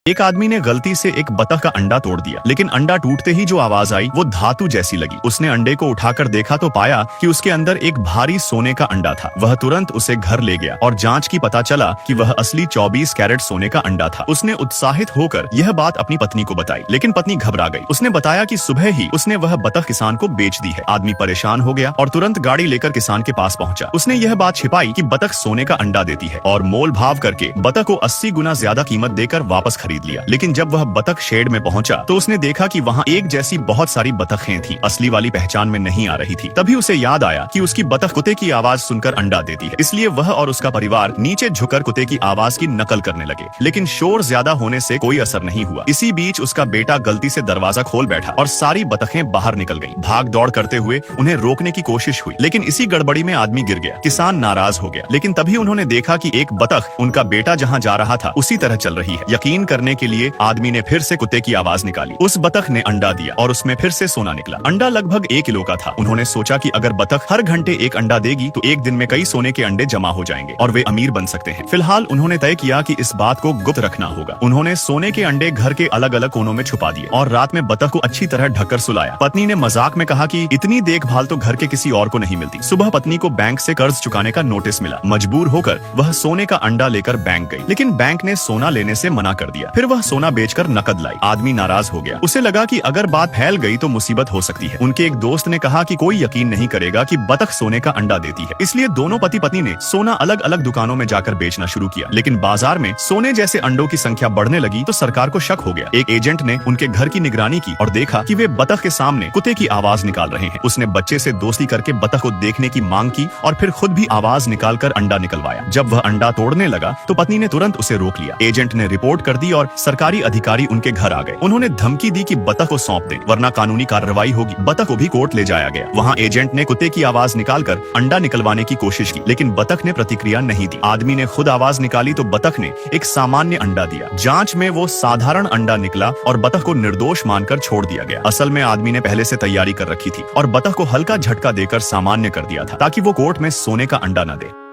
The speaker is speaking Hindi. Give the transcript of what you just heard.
एक आदमी ने गलती से एक बतख का अंडा तोड़ दिया, लेकिन अंडा टूटते ही जो आवाज आई वो धातु जैसी लगी। उसने अंडे को उठाकर देखा तो पाया कि उसके अंदर एक भारी सोने का अंडा था। वह तुरंत उसे घर ले गया और जांच की पता चला कि वह असली 24 कैरेट सोने का अंडा था। उसने उत्साहित होकर यह बात अपनी पत्नी को बताई, लेकिन पत्नी घबरा गई। उसने बताया कि सुबह ही उसने वह बतख किसान को बेच दी है। आदमी परेशान हो गया और तुरंत गाड़ी लेकर किसान के पास पहुंचा। उसने यह बात छिपाई कि बतख सोने का अंडा देती है और मोल भाव करके बतख को 80 गुना ज्यादा कीमत देकर वापस खरीद लिया। लेकिन जब वह बतख शेड में पहुंचा तो उसने देखा कि वहां एक जैसी बहुत सारी बतखें थीं। असली वाली पहचान में नहीं आ रही थी। तभी उसे याद आया कि उसकी बतख कुत्ते की आवाज सुनकर अंडा देती है, इसलिए वह और उसका परिवार नीचे झुककर कुत्ते की आवाज की नकल करने लगे। लेकिन शोर ज्यादा होने से कोई असर नहीं हुआ। इसी बीच उसका बेटा गलती से दरवाजा खोल बैठा और सारी बतखें बाहर निकल गईं। भाग दौड़ करते हुए उन्हें रोकने की कोशिश हुई, लेकिन इसी गड़बड़ी में आदमी गिर गया। किसान नाराज हो गया, लेकिन तभी उन्होंने देखा कि एक बतख उनका बेटा जहां जा रहा था उसी तरह चल रही है। यकीन करने के लिए आदमी ने फिर से कुत्ते की आवाज निकाली। उस बतख ने अंडा दिया और उसमें फिर से सोना निकला। अंडा लगभग 1 किलो का था। उन्होंने सोचा कि अगर बतख हर घंटे एक अंडा देगी तो एक दिन में कई सोने के अंडे जमा हो जाएंगे और वे अमीर बन सकते हैं। फिलहाल उन्होंने तय किया कि इस बात को गुप्त रखना होगा। उन्होंने सोने के अंडे घर के अलग अलग कोनों में छुपा दिए और रात में बतख को अच्छी तरह ढककर सुलाया। पत्नी ने मजाक में कहा कि इतनी देखभाल तो घर के किसी और को नहीं मिलती। सुबह पत्नी को बैंक से कर्ज चुकाने का नोटिस मिला। मजबूर होकर वह सोने का अंडा लेकर बैंक गई, लेकिन बैंक ने सोना लेने से मना कर दिया। फिर वह सोना बेचकर नकद लाई। आदमी नाराज हो गया। उसे लगा कि अगर बात फैल गई तो मुसीबत हो सकती है। उनके एक दोस्त ने कहा कि कोई यकीन नहीं करेगा कि बतख सोने का अंडा देती है, इसलिए दोनों पति पत्नी ने सोना अलग अलग दुकानों में जाकर बेचना शुरू किया। लेकिन बाजार में सोने जैसे अंडों की संख्या बढ़ने लगी तो सरकार को शक हो गया। एक एजेंट ने उनके घर की निगरानी की और देखा कि वे बतख के सामने कुत्ते की आवाज निकाल रहे हैं। उसने बच्चे से दोस्ती करके बतख को देखने की मांग की और फिर खुद भी आवाज निकालकर अंडा निकलवाया। जब वह अंडा तोड़ने लगा तो पत्नी ने तुरंत उसे रोक लिया। एजेंट ने रिपोर्ट कर दी और सरकारी अधिकारी उनके घर आ गए। उन्होंने धमकी दी कि बतख को सौंप दे, वरना कानूनी कार्रवाई होगी। बतख को भी कोर्ट ले जाया गया। वहाँ एजेंट ने कुत्ते की आवाज निकालकर अंडा निकलवाने की कोशिश की, लेकिन बतख ने प्रतिक्रिया नहीं दी। आदमी ने खुद आवाज निकाली तो बतख ने एक सामान्य अंडा दिया। जांच में वो साधारण अंडा निकला और बतख को निर्दोष मानकर छोड़ दिया गया। असल में आदमी ने पहले से तैयारी कर रखी थी और बतख को हल्का झटका देकर सामान्य कर दिया था ताकि वो कोर्ट में सोने का अंडा न दे।